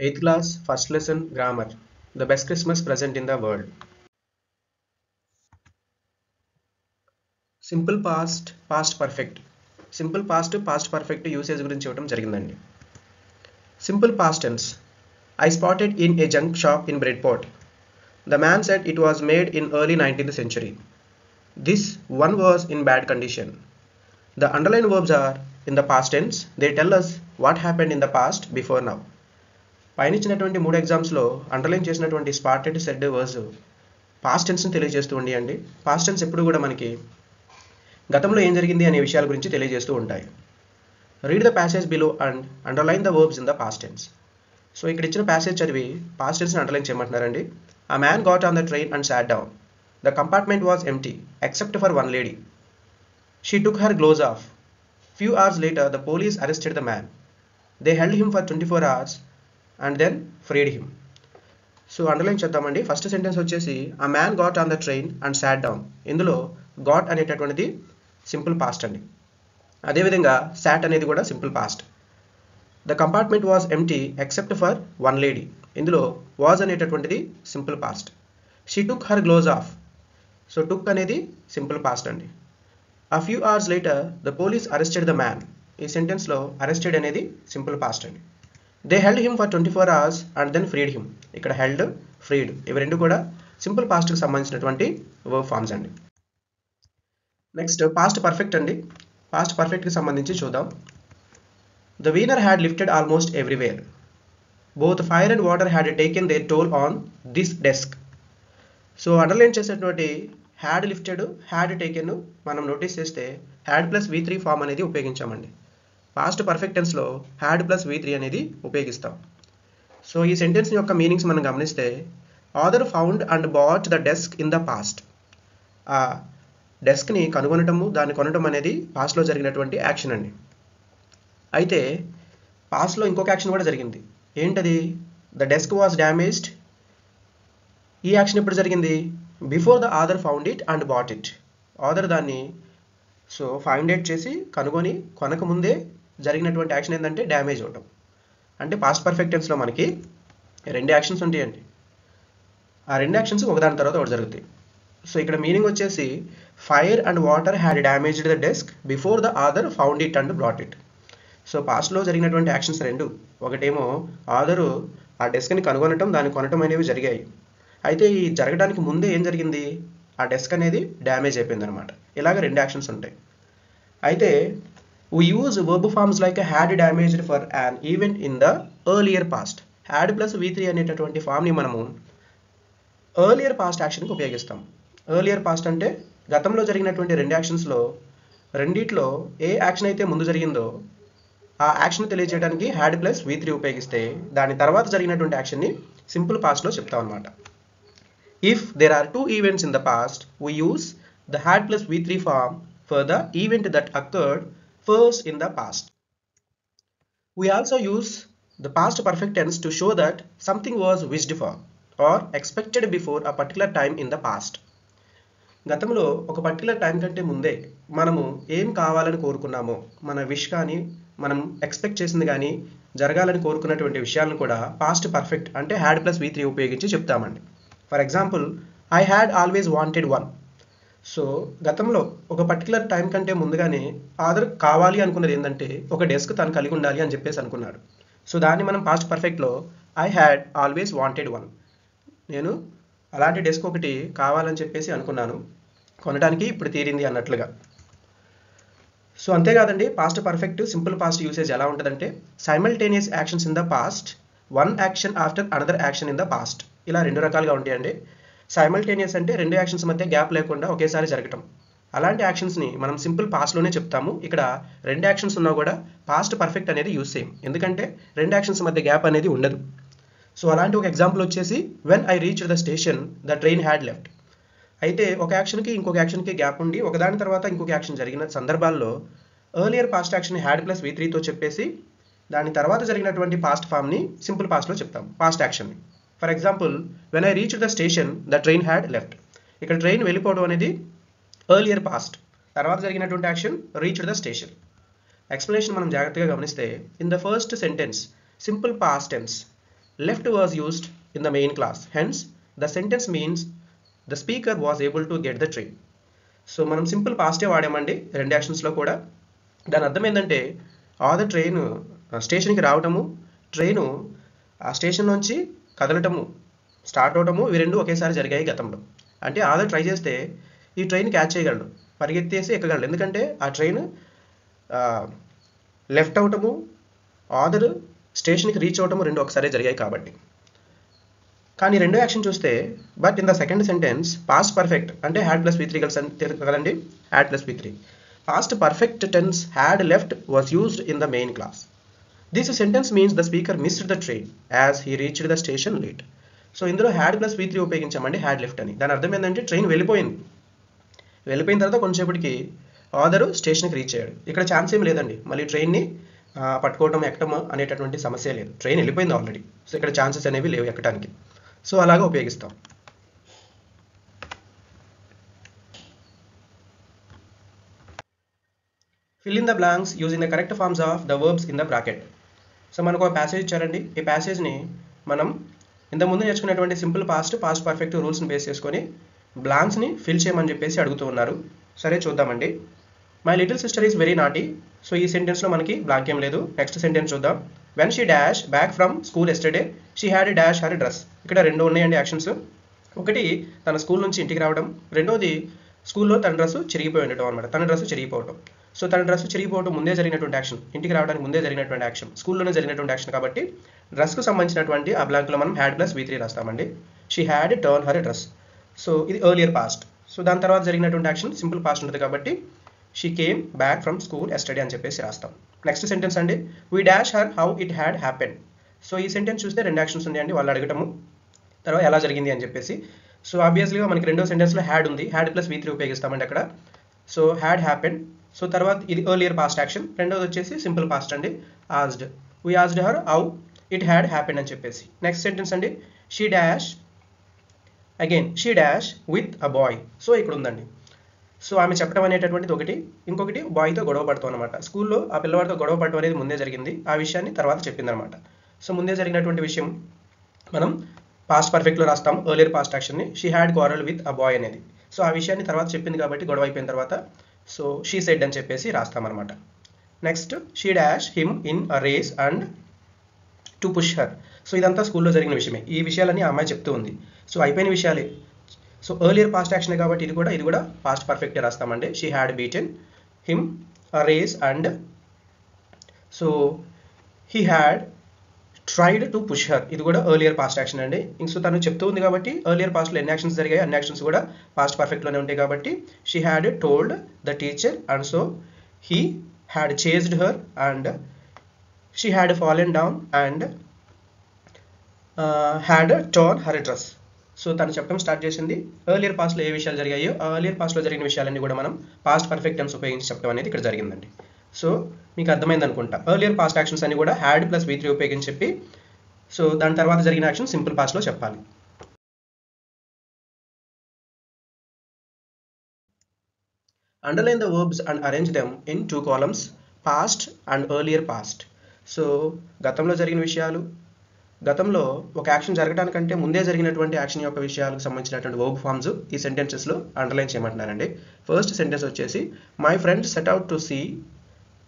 8th class, first lesson, grammar. The best Christmas present in the world. Simple past, past perfect. Simple past, past perfect usage గురించి ఇవ్వడం జరిగిందండి. Simple past tense. I spotted in a junk shop in Bridport. The man said it was made in early 19th century. This one was in bad condition. The underlined verbs are in the past tense. They tell us what happened in the past before now. పైన ఇచ్చినటువంటి 3 ఎగ్జామ్స్లో underline చేసినటువంటి spotted said verse past టెన్స్ని తెలియజేస్తూ అండి. Past tense ఎప్పుడు కూడా మనకి గతంలో ఏం జరిగింది అనే విషయాల గురించి తెలియజేస్తూ ఉంటాయి. Read the passage below and underline the verbs in the past tense. So ఇక్కడ ఇచ్చిన ప్యాసేజ్ చదివి పాస్ట్ టెన్స్ని అండర్లైన్ చేయమంటున్నారండి. A man got on the train and sat down. The compartment was empty except for one lady. She took her clothes off. Few hours later, the police arrested the man. They held him for 24 hours and then freed him. So underline చేద్దామండి. First sentence వచ్చేసి a man got on the train and sat down. ఇందులో got అనేటటువంటిది simple past అండి. అదేవిధంగా sat అనేది కూడా simple past. The compartment was empty except for one lady. ఇందులో was అనేటటువంటిది simple past. She took her gloves off. So took అనేది simple past అండి. A few hours later the police arrested the man. ఈ సెంటెన్స్లో arrested అనేది simple past అండి. They held him for 24 hours and then freed him. ఇక్కడ held, freed ఇవి రెండు కూడా సింపుల్ పాస్ట్కి సంబంధించినటువంటి వర్బ్ ఫామ్స్ అండి. నెక్స్ట్ పాస్ట్ పర్ఫెక్ట్ అండి. పాస్ట్ పర్ఫెక్ట్కి సంబంధించి చూద్దాం. The veneer had lifted almost everywhere. Both fire and water had taken their toll on this desk. So underline చేసేటువంటి హ్యాడ్ లిఫ్టెడ్, హ్యాడ్ టేకెన్ మనం నోటీస్ చేస్తే హ్యాడ్ ప్లస్ V3 ఫామ్ అనేది ఉపయోగించామండి. Past perfect టెన్స్లో had plus V3 అనేది ఉపయోగిస్తాం. So ఈ sentence యొక్క మీనింగ్స్ మనం గమనిస్తే author found and bought the desk in the past. ఆ డెస్క్ని కనుగొనటము, దాన్ని కొనటం అనేది పాస్ట్లో జరిగినటువంటి యాక్షన్ అండి. అయితే పాస్ట్లో ఇంకొక యాక్షన్ కూడా జరిగింది. ఏంటది? The desk was damaged. ఈ యాక్షన్ ఎప్పుడు జరిగింది? Before the author found it and bought it. Author దాన్ని సో ఫైండ్ అవుట్ చేసి కనుగొని కొనక ముందే జరిగినటువంటి యాక్షన్ ఏంటంటే డ్యామేజ్ అవటం. అంటే పాస్ట్ పర్ఫెక్ట్ టెన్స్లో మనకి 2 యాక్షన్స్ ఉంటాయండి. ఆ 2 యాక్షన్స్ ఒకదాని తర్వాత ఒకటి జరుగుతాయి. సో ఇక్కడ మీనింగ్ వచ్చేసి fire and water had damaged the desk before the author found it and brought it. So పాస్ట్లో జరిగినటువంటి యాక్షన్స్ 2. ఒకటేమో ఆథరు ఆ డెస్క్ని కనుగొనటం, దాన్ని కొనటం అనేవి జరిగాయి. అయితే ఈ జరగడానికి ముందే ఏం జరిగింది? ఆ డెస్క్ అనేది డ్యామేజ్ అయిపోయింది అనమాట. ఇలాగ 2 యాక్షన్స్ ఉంటాయి. అయితే we use verb forms like had damaged for an event in the earlier past. had plus V3 అనేటటువంటి ఫామ్ని మనము ఎర్లియర్ పాస్ట్ యాక్షన్కి ఉపయోగిస్తాం. ఎర్లియర్ పాస్ట్ అంటే గతంలో జరిగినటువంటి 2 యాక్షన్స్లో రెండిట్లో ఏ యాక్షన్ అయితే ముందు జరిగిందో ఆ యాక్షన్ తెలియజేయడానికి హ్యాడ్ ప్లస్ V3 ఉపయోగిస్తే దాని తర్వాత జరిగినటువంటి యాక్షన్ని సింపుల్ పాస్ట్లో చెప్తాం అనమాట. If there are 2 events in the past, we use the had plus V3 form for the event that occurred first in the past. We also use the past perfect tense to show that something was wished for or expected before a particular time in the past. గతంలో ఒక particular time కంటే ముందే మనము ఏం కావాలని కోరుకున్నామో, మన wish కానీ మనం ఎక్స్పెక్ట్ చేసింది కానీ జరగాలని కోరుకున్నటువంటి విషయాలను కూడా పాస్ట్ పర్ఫెక్ట్ అంటే హ్యాడ్ ప్లస్ V3 ఉపయోగించి చెప్తామండి. For example, I had always wanted one. So గతంలో ఒక పర్టికులర్ టైం కంటే ముందుగానే ఆథర్ కావాలి అనుకున్నది ఏంటంటే ఒక డెస్క్ తను కలిగి ఉండాలి అని చెప్పేసి అనుకున్నాడు. సో దాన్ని మనం పాస్ట్ పర్ఫెక్ట్లో I had always wanted one. నేను అలాంటి డెస్క్ ఒకటి కావాలని చెప్పేసి అనుకున్నాను, కొనడానికి ఇప్పుడు తీరింది అన్నట్లుగా. సో అంతేకాదండి, past perfect simple past usage ఎలా ఉంటుందంటే simultaneous actions in the past, one action after another action in the past. ఇలా 2 రకాలుగా ఉంటాయండి. సైమల్టేనియస్ అంటే 2 యాక్షన్స్ మధ్య గ్యాప్ లేకుండా ఒకేసారి జరగటం. అలాంటి యాక్షన్స్ని మనం సింపుల్ పాస్ట్లోనే చెప్తాము. ఇక్కడ 2 యాక్షన్స్ ఉన్నా కూడా పాస్ట్ పర్ఫెక్ట్ అనేది యూజ్ చేయం, ఎందుకంటే 2 యాక్షన్స్ మధ్య గ్యాప్ అనేది ఉండదు. సో అలాంటి ఒక ఎగ్జాంపుల్ వచ్చేసి when I reached the station the train had left. అయితే ఒక యాక్షన్కి ఇంకొక యాక్షన్కి గ్యాప్ ఉండి ఒకదాని తర్వాత ఇంకొక యాక్షన్ జరిగిన సందర్భాల్లో earlier past action had plus V3తో చెప్పేసి దాని తర్వాత జరిగినటువంటి పాస్ట్ ఫామ్ని సింపుల్ పాస్ట్లో చెప్తాం, పాస్ట్ యాక్షన్ని. For example, when I reached the station the train had left. ఇక్కడ ట్రైన్ వెళ్ళిపోవడం అనేది ఎర్లియర్ పాస్ట్, తర్వాత జరిగినటువంటి action reached the station. Explanation మనం జాగ్రత్తగా గమనిస్తే in the first sentence simple past tense left was used in the main class. Hence, the sentence means the speaker was able to get the train. So మనం simple paste వాడామండి రెండు యాక్షన్స్లో కూడా. దాని అర్థం ఏంటంటే the train స్టేషన్కి రావటము, train ఆ station నుంచి కదలటము, స్టార్ట్ అవటము, ఇవి రెండు ఒకేసారి జరిగాయి గతంలో. అంటే ఆదర్ ట్రై చేస్తే ఈ ట్రైన్ క్యాచ్ చేయగలడు, పరిగెత్తేసి ఎక్కగలడు. ఎందుకంటే ఆ ట్రైన్ లెఫ్ట్ అవటము, ఆదర్ స్టేషన్కి రీచ్ అవటము రెండు ఒకసారి జరిగాయి కాబట్టి. కానీ రెండో యాక్షన్ చూస్తే but in the second sentence past perfect అంటే హ్యాడ్ ప్లస్ V3 కదండి, had plus V3. Past perfect tense had left was used in the main clause. This sentence means the speaker missed the train as he reached the station late. So ఇందులో had plus V3 ఉపయోగించామండి, had left అని. దాని అర్థం ఏంటంటే train వెళ్ళిపోయిన తర్వాత కొంచెంసేపటికి ఆదరు స్టేషన్కి reach అయ్యాడు. ఇక్కడ ఛాన్స్ ఏం లేదండి, మళ్ళీ ట్రైన్ని పట్టుకోవటం ఎక్కటం అనేటటువంటి సమస్య లేదు, ట్రైన్ వెళ్ళిపోయింది ఆల్రెడీ. సో ఇక్కడ ఛాన్సెస్ అనేవి లేవు ఎక్కడానికి. సో అలాగా ఉపయోగిస్తాం. Fill in the blanks using the correct forms of the verbs in the bracket. So మనకు ఒక ప్యాసేజ్ ఇచ్చారండి. ఈ ప్యాసేజ్ని మనం ఇంతకుముందు నేర్చుకున్నటువంటి సింపుల్ పాస్ట్, పాస్ట్ పర్ఫెక్ట్ రూల్స్ని బేస్ చేసుకొని బ్లాంక్స్ని ఫిల్ చేయమని చెప్పేసి అడుగుతూ ఉన్నారు. సరే చూద్దామండి. My little sister is very naughty. So ఈ సెంటెన్స్లో మనకి బ్లాంక్ ఏం లేదు. నెక్స్ట్ సెంటెన్స్ చూద్దాం. When she dash back from school yesterday she had dash her dress. ఇక్కడ రెండు ఉన్నాయండి యాక్షన్స్. ఒకటి తన స్కూల్ నుంచి ఇంటికి రావడం, రెండోది స్కూల్లో తన డ్రెస్ చిరిగిపోయి ఉండటం అనమాట, తన డ్రెస్ చిరిగిపోవడం. సో తన డ్రెస్ చిరిగిపోవడం ముందే జరిగినటువంటి యాక్షన్, ఇంటికి రావడానికి ముందే జరిగినటువంటి యాక్షన్, స్కూల్లోనే జరిగినటువంటి యాక్షన్ కాబట్టి డ్రెస్కు సంబంధించినటువంటి ఆ బ్లాంక్లో మనం హ్యాడ్ ప్లస్ V3 రాస్తామండి. She had turn her dress. So ఇది ఎర్లియర్ పాస్ట్. సో దాని తర్వాత జరిగినటువంటి యాక్షన్ సింపుల్ పాస్ట్ ఉంటుంది కాబట్టి she came back from school yesterday అని చెప్పేసి రాస్తాం. నెక్స్ట్ సెంటెన్స్ అండి. We dash her how it had happen. So ఈ సెంటెన్స్ చూస్తే రెండు యాక్షన్స్ ఉన్నాయండి, వాళ్ళు అడగటము, తర్వాత ఎలా జరిగింది అని చెప్పేసి. సో ఆబ్వియస్లీగా మనకి రెండో సెంటెన్స్లో హ్యాడ్ ఉంది, హ్యాడ్ ప్లస్ V3 ఉపయోగిస్తామండి అక్కడ. So had happen. సో తర్వాత ఇది ఎర్లియర్ పాస్ట్ యాక్షన్, రెండోది వచ్చేసి సింపుల్ పాస్ట్ అండి, asked. We asked her how it had happen అని చెప్పేసి. నెక్స్ట్ సెంటెన్స్ అండి. She dash again, she dash with a boy. So ఇక్కడ ఉందండి. సో ఆమె చెప్పడం అనేటటువంటిది ఒకటి, ఇంకొకటి బాయ్తో గొడవ పడతాం అనమాట. స్కూల్లో ఆ పిల్లవాడితో గొడవ పడటం అనేది ముందే జరిగింది, ఆ విషయాన్ని తర్వాత చెప్పిందనమాట. సో ముందే జరిగినటువంటి విషయం మనం పాస్ట్ పర్ఫెక్ట్లో రాస్తాం ఎర్లియర్ పాస్ట్ యాక్షన్ని. She had quarrel with a boy అనేది. సో ఆ విషయాన్ని తర్వాత చెప్పింది కాబట్టి గొడవ అయిపోయిన తర్వాత సో షీ సెడ్ అని చెప్పేసి రాస్తామన్నమాట. Next she dash him in a race and to push her. So ఇదంతా స్కూల్లో జరిగిన విషయమే, ఈ విషయాలన్నీ ఆ అమ్మాయి చెప్తూ ఉంది. సో అయిపోయిన విషయాలే. సో ఎర్లియర్ పాస్ట్ యాక్షన్ కాబట్టి ఇది కూడా పాస్ట్ పర్ఫెక్టే రాస్తామండి. She had beaten him a race and so he had tried to push her. ఇది కూడా ఎర్లియర్ పాస్ట్ యాక్షన్ అండి. సో తను చెప్తూ ఉంది కాబట్టి ఎర్లియర్ పాస్ట్లో ఎన్ని యాక్షన్స్ జరిగాయి అన్ని యాక్షన్స్ కూడా పాస్ట్ పర్ఫెక్ట్లోనే ఉంటాయి కాబట్టి she had told the teacher and so he had chased her and she had fallen down and had torn her dress. So తను చెప్పడం స్టార్ట్ చేసింది. ఎర్లియర్ పాస్ట్లో ఏ విషయాలు జరిగాయో ఎర్లియర్ పాస్ట్లో జరిగిన విషయాలన్నీ కూడా మనం పాస్ట్ పర్ఫెక్ట్ టెన్స్ ఉపయోగించి చెప్పడం అనేది ఇక్కడ జరిగిందండి. సో మీకు అర్థమైంది అనుకుంటా. ఎర్లియర్ పాస్ట్ యాక్షన్స్ అన్ని కూడా హ్యాడ్ ప్లస్ V3 ఉపయోగించి చెప్పి సో దాని తర్వాత జరిగిన యాక్షన్ సింపుల్ పాస్ట్లో చెప్పాలి. Underline the verbs and arrange them in 2 columns, past and earlier past. So గతంలో జరిగిన విషయాలు, గతంలో ఒక యాక్షన్ జరగడానికంటే ముందే జరిగినటువంటి యాక్షన్ యొక్క విషయాలకు సంబంధించినటువంటి వర్బ్ ఫార్మ్స్ ఈ సెంటెన్సెస్లో అండర్లైన్ చేయమంటున్నారండి. ఫస్ట్ సెంటెన్స్ వచ్చేసి my friend set out to see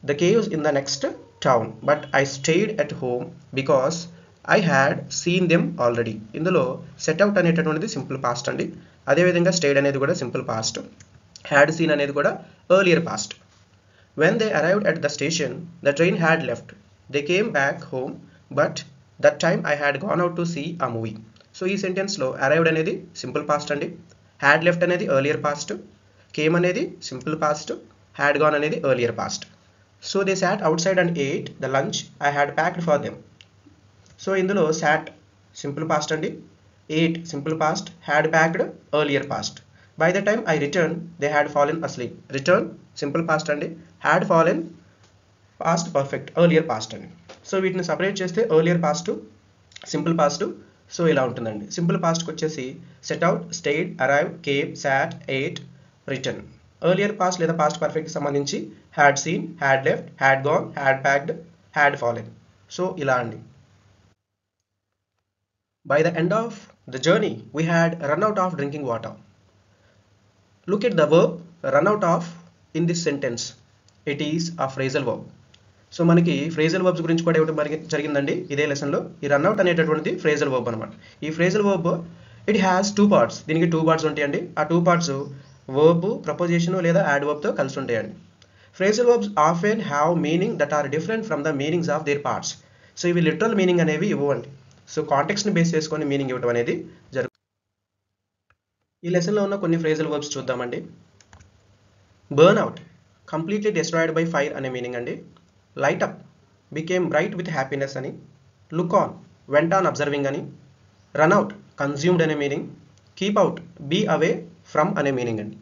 the caves in the next town but I stayed at home because I had seen them already. ఇందులో సెట్ అవుట్ అనేటటువంటిది simple past అండి, అదేవిధంగా stayed అనేది కూడా simple past, had seen అనేది కూడా earlier past. When they arrived at the station the train had left they came back home but that time I had gone out to see a movie. So ఈ సెంటెన్స్లో arrived అనేది simple past అండి, had left అనేది earlier past, came అనేది simple past, had gone అనేది earlier past. So they sat outside and ate the lunch I had packed for them. So ఇందులో సాట్ simple past అండి, ate simple past, had packed earlier past. By the time I return they had fallen asleep. Return simple past అండి, had fallen past perfect earlier past అండి. So వీటిని separate చేస్తే earlier past simple past so ఇలా ఉంటుందండి. Simple పాస్ట్కి వచ్చేసి set out, stayed, arrive, came, sat, ate, return. Earlier past లేదా past పర్ఫెక్ట్కి సంబంధించి had seen, had left, had gone, had packed, had fallen. So ఇలా అండి. By the end of the journey, we had run out of drinking water. Look at the verb run out of in this sentence. It is a phrasal verb. So మనకి phrasal verbs గురించి కూడా ఇవ్వడం జరిగిందండి ఇదే లెసన్లో. ఈ run out అనేటటువంటిది phrasal verb అనమాట. ఈ phrasal verb it has 2 parts. దీనికి 2 పార్ట్స్ ఉంటాయండి. ఆ 2 పార్ట్స్ వర్బ్, ప్రపోజిషన్ లేదా యాడ్ వర్బ్తో కలిసి ఉంటాయండి. Phrasal verbs often have meaning that are different from the meanings of their parts. So ఇవి లిటరల్ మీనింగ్ అనేవి ఇవ్వండి. సో కాంటెక్స్ట్ని బేస్ చేసుకొని మీనింగ్ ఇవ్వడం అనేది జరుగుతుంది. ఈ లెసన్లో ఉన్న కొన్ని ఫ్రేజల్ వర్బ్స్ చూద్దామండి. Burn out, completely destroyed by fire అనే మీనింగ్ అండి. Light up, became bright with happiness అని. Look on, went on observing అని. రన్ అవుట్, కన్జ్యూమ్డ్ అనే meaning. Keep out, be away from అనే మీనింగ్ అండి.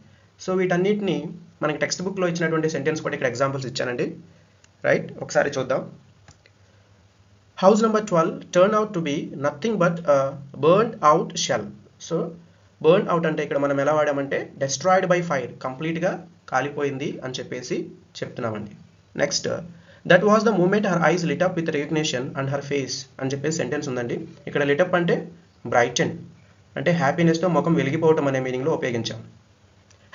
సో వీటన్నిటిని మనకి టెక్స్ట్ బుక్లో ఇచ్చినటువంటి సెంటెన్స్ కూడా ఇక్కడ ఎగ్జాంపుల్స్ ఇచ్చానండి. రైట్, ఒకసారి చూద్దాం. House number 12 turn out to be nothing but burned out shell. So burn out అంటే ఇక్కడ మనం ఎలా వాడామంటే డెస్ట్రాయిడ్ బై ఫైర్, కంప్లీట్గా కాలిపోయింది అని చెప్పేసి చెప్తున్నామండి. Next, that was the moment her eyes lit up with recognition and her face అని చెప్పేసి సెంటెన్స్ ఉందండి. ఇక్కడ లిటప్ అంటే బ్రైటన్, అంటే హ్యాపీనెస్తో ముఖం వెలిగిపోవటం అనే మీనింగ్లో ఉపయోగించాం.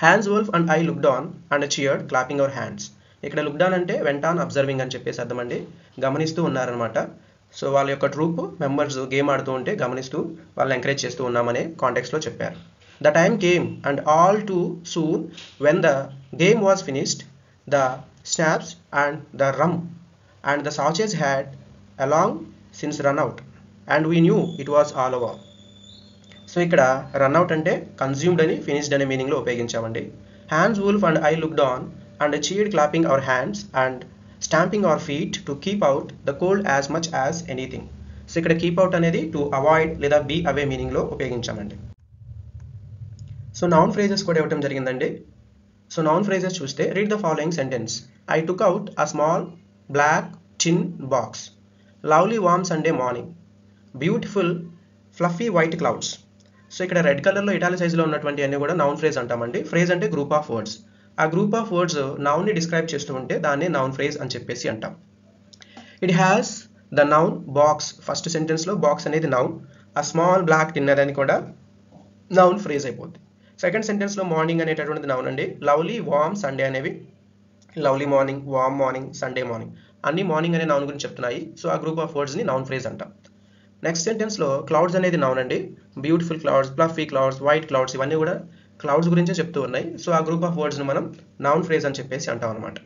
Hans Wolf and I looked on and cheered clapping our hands. ఇక్కడ లుక్డ్ ఆన్ అంటే వెంట్ ఆన్ అబ్జర్వింగ్ అని చెప్పేసి అర్థం అండి. గమనిస్తూ ఉన్నారనమాట. సో వాళ్ళ యొక్క ట్రూప్ మెంబర్స్ గేమ్ ఆడుతూ ఉంటే గమనిస్తూ వాళ్ళని ఎంకరేజ్ చేస్తూ ఉన్నామనే కాంటెక్స్లో చెప్పారు. The time came and all two soon when the game was finished, the snaps and the rum and the sausages had along since run out and we knew it was all over. So ఇక్కడ run out అంటే consumed అని, finished అనే మీనింగ్లో ఉపయోగించామండి. Hans Wolf and I looked on and cheered clapping our hands and stamping our feet to keep out the cold as much as anything. So ఇక్కడ keep out అనేది to avoid లేదా be away మీనింగ్లో ఉపయోగించామండి. So noun phrases కూడా ఇవ్వడం జరిగిందండి. So noun phrases చూస్తే read the following sentence. I took out a small black tin box. Lovely warm Sunday morning. Beautiful fluffy white clouds. So ఇక్కడ red కలర్లో italic సైజులో ఉన్నటువంటి అన్ని కూడా నౌన్ ఫ్రేజ్ అంటామండి. ఫ్రేజ్ అంటే గ్రూప్ ఆఫ్ వర్డ్స్. ఆ గ్రూప్ ఆఫ్ వర్డ్స్ నౌన్ని డిస్క్రైబ్ చేస్తూ ఉంటే దాన్ని నౌన్ ఫ్రేజ్ అని చెప్పేసి అంటాం. It has the noun box. First సెంటెన్స్లో బాక్స్ అనేది నౌన్. ఆ స్మాల్ బ్లాక్ టిన్నర్ అని కూడా నౌన్ ఫ్రేజ్ అయిపోద్ది. సెకండ్ సెంటెన్స్లో మార్నింగ్ అనేటటువంటిది నౌన్ అండి. లవ్లీ వార్మ్ సండే అనేవి lovely morning, warm morning, Sunday morning అన్ని మార్నింగ్ అనే నౌన్ గురించి చెప్తున్నాయి. సో ఆ గ్రూప్ ఆఫ్ వర్డ్స్ని నౌన్ ఫ్రేజ్ అంటాం. నెక్స్ట్ సెంటెన్స్లో క్లౌడ్స్ అనేది నౌన్ అండి. Beautiful clouds, fluffy clouds, white clouds ఇవన్నీ కూడా క్లౌడ్స్ గురించే చెప్తూ ఉన్నాయి. సో ఆ గ్రూప్ ఆఫ్ వర్డ్స్ని మనం నౌన్ ఫ్రేజ్ అని చెప్పేసి అంటాం అనమాట.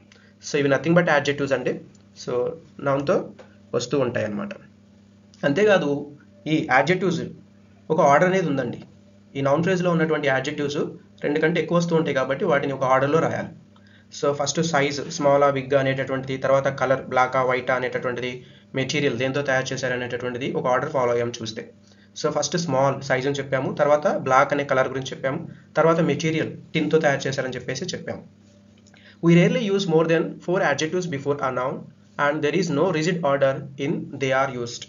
సో ఇవి నథింగ్ బట్ యాడ్జెక్టివ్స్ అండి. సో నౌన్తో వస్తూ ఉంటాయి అన్నమాట. అంతేకాదు ఈ యాడ్జెక్టివ్స్ ఒక ఆర్డర్ అనేది ఉందండి. ఈ నౌన్ ఫ్రేజ్లో ఉన్నటువంటి యాడ్జెక్టివ్స్ 2 కంటే ఎక్కువ వస్తూ ఉంటాయి కాబట్టి వాటిని ఒక ఆర్డర్లో రాయాలి. సో ఫస్ట్ సైజ్ స్మాలా, బిగ్గా అనేటటువంటిది, తర్వాత కలర్ బ్లాకా, వైటా అనేటటువంటిది, మెటీరియల్ దేంతో తయారు చేశారు అనేటటువంటిది ఒక ఆర్డర్ ఫాలో అయ్యాము చూస్తే. సో ఫస్ట్ స్మాల్ సైజ్ అని చెప్పాము, తర్వాత బ్లాక్ అనే కలర్ గురించి చెప్పాము, తర్వాత మెటీరియల్ టిన్తో తయారు చేశారని చెప్పేసి చెప్పాము. We rarely use more than 4 adjectives before a noun and there is no rigid order in they are used,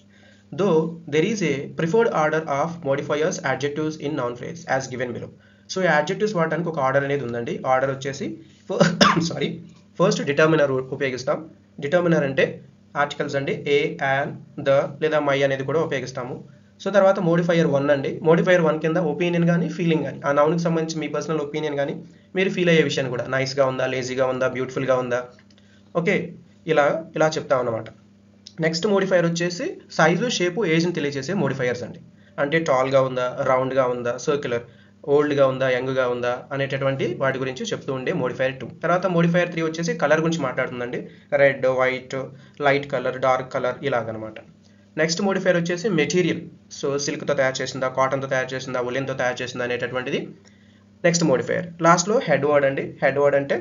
though there is a preferred order of modifiers adjectives in noun phrase as given below. So ఈ adjectives వాడడానికి ఒక order అనేది ఉందండి. Order వచ్చేసి first determiner ఉపయోగిస్తాం. Determiner అంటే articles అండి. ఏ, an, the లేదా మై అనేది కూడా ఉపయోగిస్తాము. సో తర్వాత మోడిఫైయర్ 1 అండి. మోడిఫైయర్ 1 కింద ఒపీనియన్ కానీ ఫీలింగ్ కానీ, ఆ నౌన్కి సంబంధించి మీ పర్సనల్ ఒపీనియన్ కానీ మీరు ఫీల్ అయ్యే విషయాన్ని కూడా, నైస్గా ఉందా, లేజీగా ఉందా, బ్యూటిఫుల్గా ఉందా, ఓకే ఇలా చెప్తాం అన్నమాట. నెక్స్ట్ మోడిఫైయర్ వచ్చేసి సైజు, షేపు, ఏజ్ని తెలియజేసే మోడిఫైయర్స్ అండి. అంటే టాల్గా ఉందా, రౌండ్గా ఉందా, సర్క్యులర్, ఓల్డ్గా ఉందా, యంగ్గా ఉందా అనేటటువంటి వాటి గురించి చెప్తూ ఉండే మోడిఫైయర్ 2. తర్వాత మోడిఫైయర్ 3 వచ్చేసి కలర్ గురించి మాట్లాడుతుందండి. Red, white, light colour, dark colour ఇలాగనమాట. నెక్స్ట్ మోడిఫైయర్ వచ్చేసి మెటీరియల్. సో సిల్క్తో తయారు చేసిందా, కాటన్తో తయారు చేసిందా, ఉలెన్తో తయారు చేసిందా అనేటటువంటిది నెక్స్ట్ మోడిఫైయర్. లాస్ట్లో హెడ్ వర్డ్ అండి. హెడ్ వర్డ్ అంటే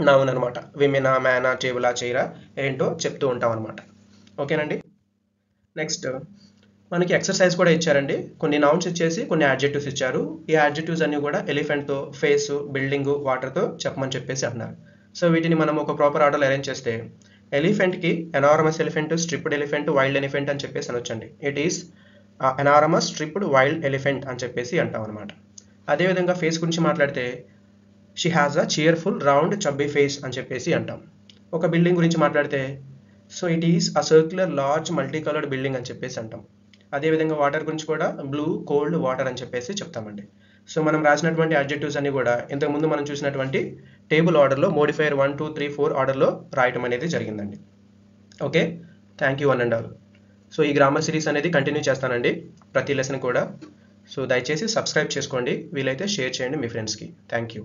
నౌన్ అనమాట. విమెనా, మ్యానా, టేబులా, చైరా ఏంటో చెప్తూ ఉంటాం అనమాట. ఓకేనండి. నెక్స్ట్ మనకి ఎక్సర్సైజ్ కూడా ఇచ్చారండి. కొన్ని నౌన్స్ ఇచ్చేసి కొన్ని యాడ్జెక్టివ్స్ ఇచ్చారు. ఈ యాడ్జెక్టివ్స్ అన్ని కూడా ఎలిఫెంట్తో, ఫేస్, బిల్డింగ్, వాటర్తో చెప్పమని చెప్పేసి అన్నారు. సో వీటిని మనం ఒక ప్రాపర్ ఆర్డర్లో అరేంజ్ చేస్తే ఎలిఫెంట్కి enormous elephant, striped elephant, wild elephant అని చెప్పేసి అనొచ్చండి. It is enormous, striped, wild elephant అని చెప్పేసి అంటాం అనమాట. అదేవిధంగా ఫేస్ గురించి మాట్లాడితే she has a cheerful, round, chubby face అని చెప్పేసి అంటాం. ఒక బిల్డింగ్ గురించి మాట్లాడితే so it is a circular, large, multi coloured building అని చెప్పేసి అంటాం. అదేవిధంగా వాటర్ గురించి కూడా బ్లూ, కోల్డ్, వాటర్ అని చెప్పేసి చెప్తామండి. సో మనం రాసినటువంటి అడ్జెక్టివ్స్ అన్ని కూడా ఇంతకుముందు మనం చూసినటువంటి టేబుల్ ఆర్డర్లో మోడిఫైయర్ 1, 2, 3, 4 ఆర్డర్లో రాయటం అనేది జరిగిందండి. Okay, thank you one and all. So ఈ గ్రామర్ సిరీస్ అనేది కంటిన్యూ చేస్తానండి ప్రతి లెసన్ కూడా. సో దయచేసి సబ్స్క్రైబ్ చేసుకోండి, వీలైతే షేర్ చేయండి మీ ఫ్రెండ్స్కి. Thank you.